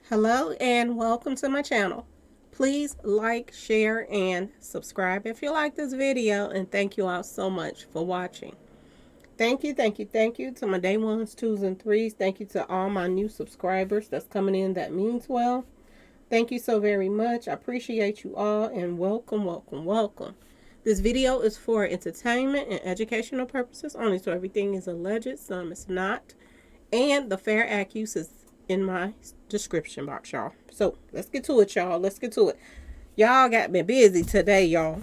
Hello and welcome to my channel. Please like, share, and subscribe if you like this video, and thank you all so much for watching. Thank you to my day ones, twos, and threes. Thank you to all my new subscribers that's coming in. That means well. Thank you so very much. I appreciate you all, and welcome. This video is for entertainment and educational purposes only, so everything is alleged, some is not. And the Fair Act use is in my description box, y'all. So let's get to it, y'all. Let's get to it. Y'all got me busy today, y'all.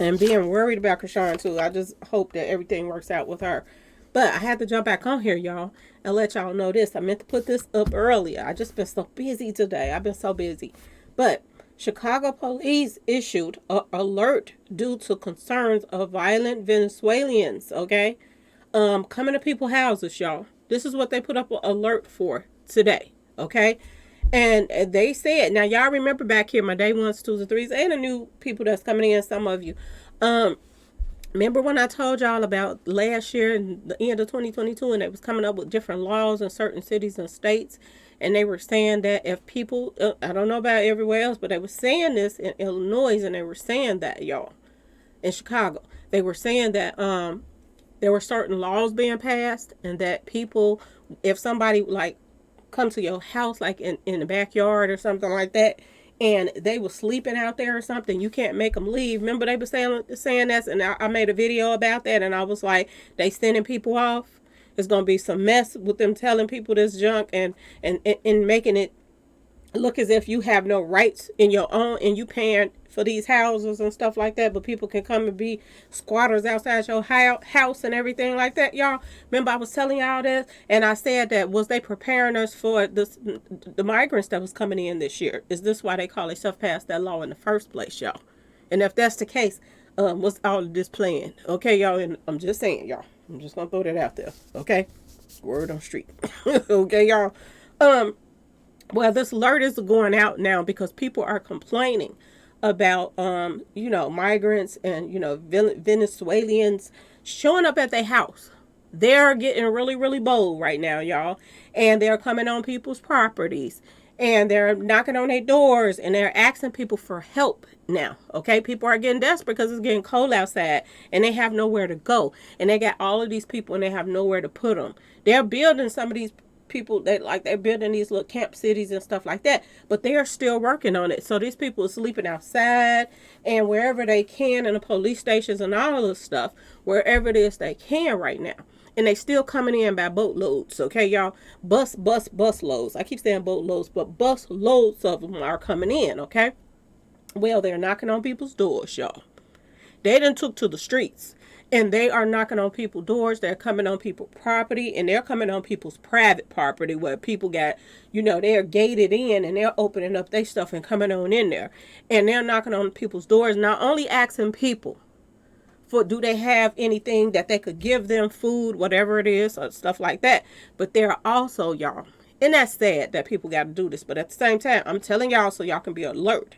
And being worried about Krishan, too. I just hope that everything works out with her. But I had to jump back on here, y'all, and let y'all know this. I meant to put this up earlier. I just been so busy today. I've been so busy. But Chicago police issued an alert due to concerns of violent Venezuelans, okay? Coming to people's houses, y'all. This is what they put up an alert for today, okay? And they said, now y'all remember back here, my day ones, twos, and threes, and the new people that's coming in, some of you. Remember when I told y'all about last year and the end of 2022, and they was coming up with different laws in certain cities and states, and they were saying that if people, I don't know about everywhere else, but they were saying this in Illinois, and they were saying that, y'all, in Chicago, they were saying that there were certain laws being passed, and that people, if somebody like come to your house, like in the backyard or something like that, and they were sleeping out there or something, you can't make them leave. Remember they were saying that, and I made a video about that, and I was like, they sending people off. It's gonna be some mess with them telling people this junk, and making it look as if you have no rights in your own, and you paying for these houses and stuff like that, but people can come and be squatters outside your house and everything like that, y'all. Remember I was telling y'all this, and I said that, was they preparing us for this, the migrants that was coming in this year? Is this why they call themselves passed that law in the first place, y'all? And if that's the case, what's all of this playing? Okay, y'all, and I'm just saying, y'all, I'm just gonna throw that out there, okay? Word on street. Okay, y'all. Well, this alert is going out now because people are complaining about, migrants and, Venezuelans showing up at their house. They're getting really, really bold right now, y'all. And they're coming on people's properties. And they're knocking on their doors. And they're asking people for help now. Okay? People are getting desperate because it's getting cold outside. And they have nowhere to go. And they got all of these people and they have nowhere to put them. They're building some of these people that, like, they're building these little camp cities and stuff like that, but they are still working on it. So these people are sleeping outside and wherever they can, in the police stations and all this stuff, wherever it is they can right now. And they still coming in by boatloads. Okay, y'all? Bus loads. I keep saying boatloads, but bus loads of them are coming in. Okay? Well, they're knocking on people's doors, y'all. They done took to the streets, and they are knocking on people's doors. They're coming on people's property, and they're coming on people's private property where people got, they're gated in, and they're opening up their stuff and coming on in there. And they're knocking on people's doors, not only asking people for, do they have anything that they could give them, food, whatever it is, or stuff like that, but they're also, y'all, and that's sad that people got to do this, but at the same time, I'm telling y'all so y'all can be alert.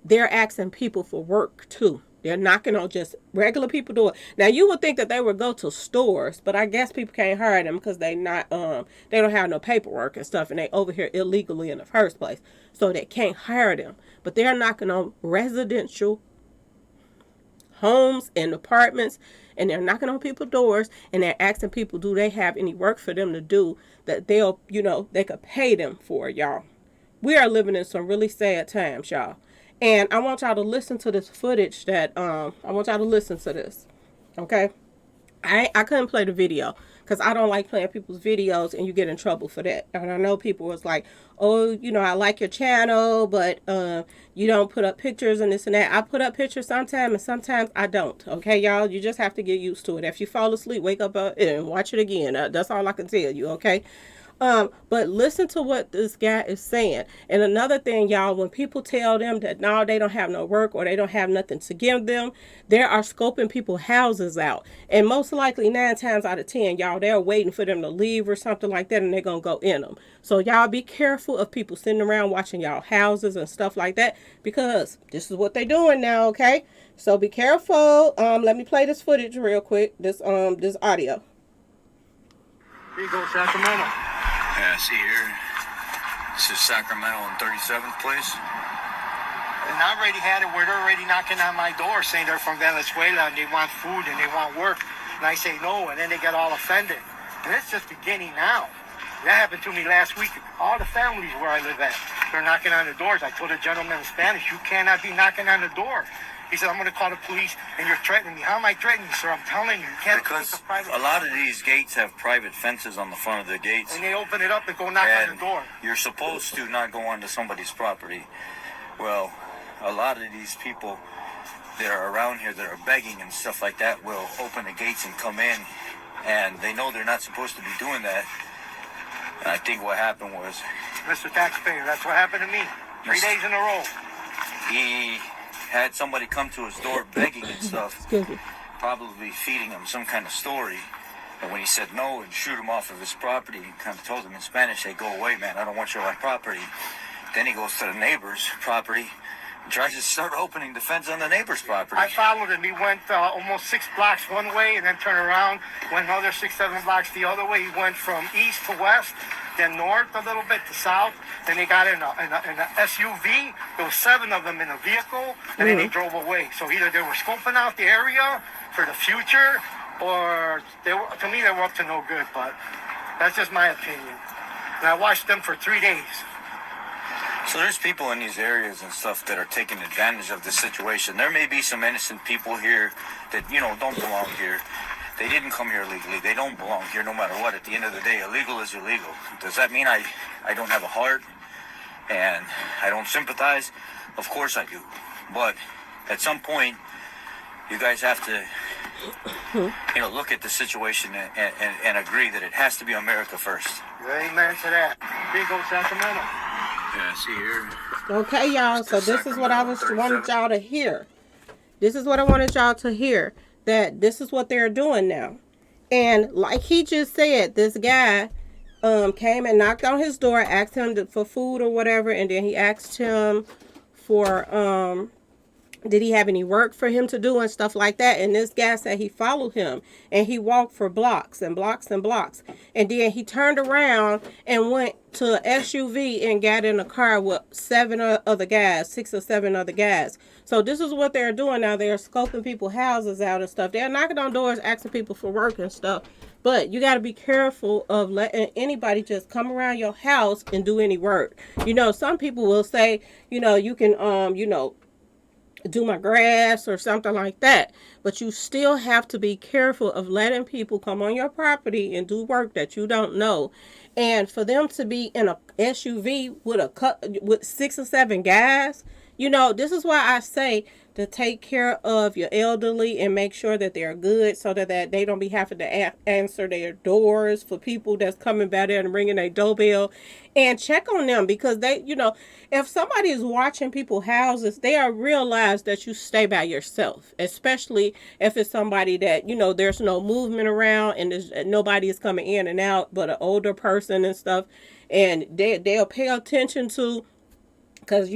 They're asking people for work too. They're knocking on just regular people door. Now you would think that they would go to stores, but I guess people can't hire them because they don't have no paperwork and stuff, and they over here illegally in the first place, so they can't hire them. But they're knocking on residential homes and apartments, and they're knocking on people's doors, and they're asking people, do they have any work for them to do that they'll, they could pay them for, y'all. We are living in some really sad times, y'all. And I want y'all to listen to this footage that, I want y'all to listen to this, okay? I couldn't play the video because I don't like playing people's videos and you get in trouble for that. And I know people was like, oh, I like your channel, but you don't put up pictures and this and that. I put up pictures sometimes and sometimes I don't, okay, y'all? You just have to get used to it. If you fall asleep, wake up and watch it again. That's all I can tell you, okay? But listen to what this guy is saying. And another thing, y'all, when people tell them that no, they don't have no work or they don't have nothing to give them, they are scoping people's houses out. And most likely 9 times out of 10, y'all, they're waiting for them to leave or something like that, and they're going to go in them. So y'all be careful of people sitting around watching y'all houses and stuff like that, because this is what they're doing now, okay? So be careful. Let me play this footage real quick, this audio. Here you go, Sacramento. Pass here. This is Sacramento and 37th place. And I already had it where they're already knocking on my door saying they're from Venezuela and they want food and they want work. And I say no, and then they get all offended. And it's just beginning now. That happened to me last week. All the families where I live at, they're knocking on the doors. I told a gentleman in Spanish, you cannot be knocking on the door. He said, I'm going to call the police, and you're threatening me. How am I threatening you, sir? I'm telling you, you can't. Because a lot of these gates have private fences on the front of the gates. And they open it up and go knock on the door. You're supposed to not go onto somebody's property. Well, a lot of these people that are around here that are begging and stuff like that will open the gates and come in, and they know they're not supposed to be doing that. And I think what happened was, Mr. Taxpayer, that's what happened to me. 3 days in a row. He had somebody come to his door begging and stuff, probably feeding him some kind of story. And when he said no and shoot him off of his property, he kind of told him in Spanish, hey, go away, man, I don't want you on my property. Then he goes to the neighbor's property and tries to start opening the fence on the neighbor's property. I followed him. He went almost 6 blocks one way and then turned around, went another 6, 7 blocks the other way. He went from east to west, then north a little bit to south. Then they got in a SUV. There was 7 of them in a vehicle, and then they drove away. So either they were scoping out the area for the future, or to me they were up to no good. But that's just my opinion. And I watched them for 3 days. So there's people in these areas and stuff that are taking advantage of the situation. There may be some innocent people here that, don't belong here. They didn't come here legally. They don't belong here no matter what. At the end of the day, illegal is illegal. Does that mean I don't have a heart and I don't sympathize? Of course I do. But at some point, you guys have to, look at the situation and agree that it has to be America first. Amen to that. Here goes Sacramento. Yeah, see here. Okay, y'all. So this is what I wanted y'all to hear. This is what I wanted y'all to hear. That this is what they're doing now. And like he just said, this guy came and knocked on his door, asked him for food or whatever, and then he asked him for did he have any work for him to do and stuff like that. And this guy said he followed him and he walked for blocks and blocks and blocks. And then he turned around and went to an SUV and got in a car with 7 other guys, 6 or 7 other guys. So this is what they're doing now. They're scoping people's houses out and stuff. They're knocking on doors, asking people for work and stuff. But you got to be careful of letting anybody just come around your house and do any work. Some people will say, you can, do my grass or something like that. But you still have to be careful of letting people come on your property and do work that you don't know. And for them to be in a SUV with 6 or 7 guys, this is why I say to take care of your elderly and make sure that they're good so that they don't be having to answer their doors for people that's coming by there and ringing their doorbell, and check on them because they, if somebody is watching people's houses, they are realize that you stay by yourself, especially if it's somebody that, there's no movement around and nobody is coming in and out but an older person and stuff, and they'll pay attention to. Because,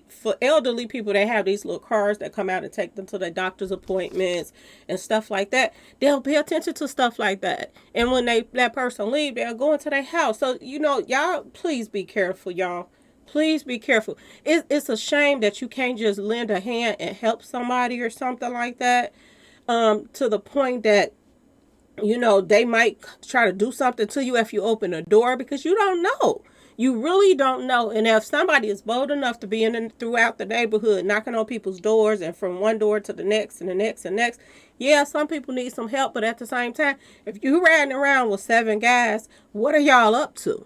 for elderly people, they have these little cars that come out and take them to their doctor's appointments and stuff like that. They'll pay attention to stuff like that. And when that person leave, they'll go into their house. So, y'all, please be careful, y'all. Please be careful. It's a shame that you can't just lend a hand and help somebody or something like that, to the point that, they might try to do something to you if you open a door, because you don't know. You really don't know. And if somebody is bold enough to be throughout the neighborhood, knocking on people's doors and from one door to the next and the next and next, yeah, some people need some help. But at the same time, if you're riding around with 7 guys, what are y'all up to?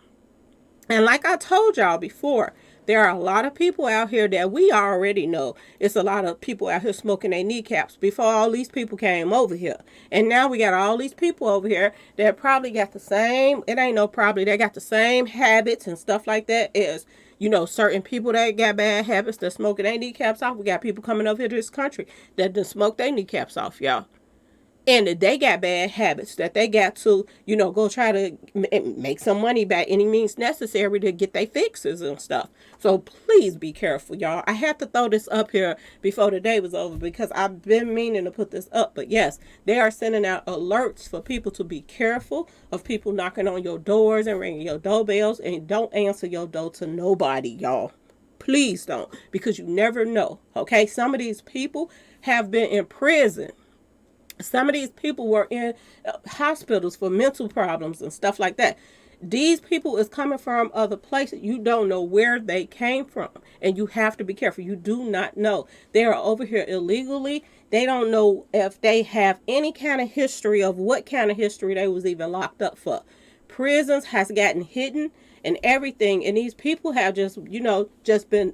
And like I told y'all before, there are a lot of people out here that we already know. It's a lot of people out here smoking their kneecaps before all these people came over here. And now we got all these people over here that probably got the same, it ain't no probably, they got the same habits and stuff like that as, certain people that got bad habits that smoking their kneecaps off. We got people coming over here to this country that done smoke their kneecaps off, y'all. and they got bad habits that they got to, go try to make some money by any means necessary to get their fixes and stuff. So please be careful, y'all. I had to throw this up here before the day was over because I've been meaning to put this up. But yes, they are sending out alerts for people to be careful of people knocking on your doors and ringing your doorbells, and don't answer your door to nobody, y'all. Please don't, because you never know. Okay, some of these people have been in prison. Some of these people were in hospitals for mental problems and stuff like that. These people is coming from other places. You don't know where they came from, and you have to be careful. You do not know. They are over here illegally. They don't know if they have any kind of history of what kind of history they was even locked up for. Prisons has gotten hidden and everything, and these people have just been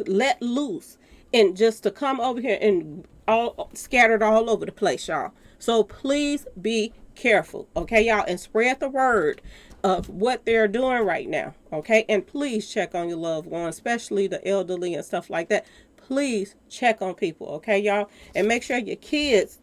let loose, and just to come over here and all scattered all over the place, y'all. So please be careful, okay, y'all, and spread the word of what they're doing right now, okay? And please check on your loved ones, especially the elderly and stuff like that. Please check on people, okay, y'all? And make sure your kids,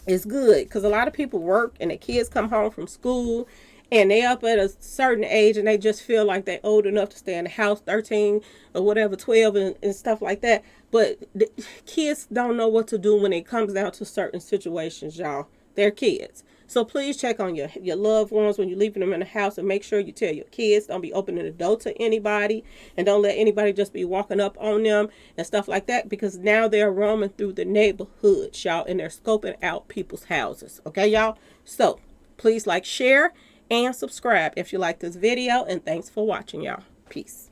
is good, because a lot of people work and the kids come home from school and they up at a certain age and they just feel like they're old enough to stay in the house, 13 or whatever, 12 and stuff like that. But the kids don't know what to do when it comes down to certain situations, y'all. They're kids. So please check on your loved ones when you're leaving them in the house, and make sure you tell your kids, don't be opening the door to anybody, and don't let anybody just be walking up on them and stuff like that, because now they're roaming through the neighborhoods, y'all, and they're scoping out people's houses. Okay, y'all? So please like, share, and subscribe if you like this video, and thanks for watching, y'all. Peace.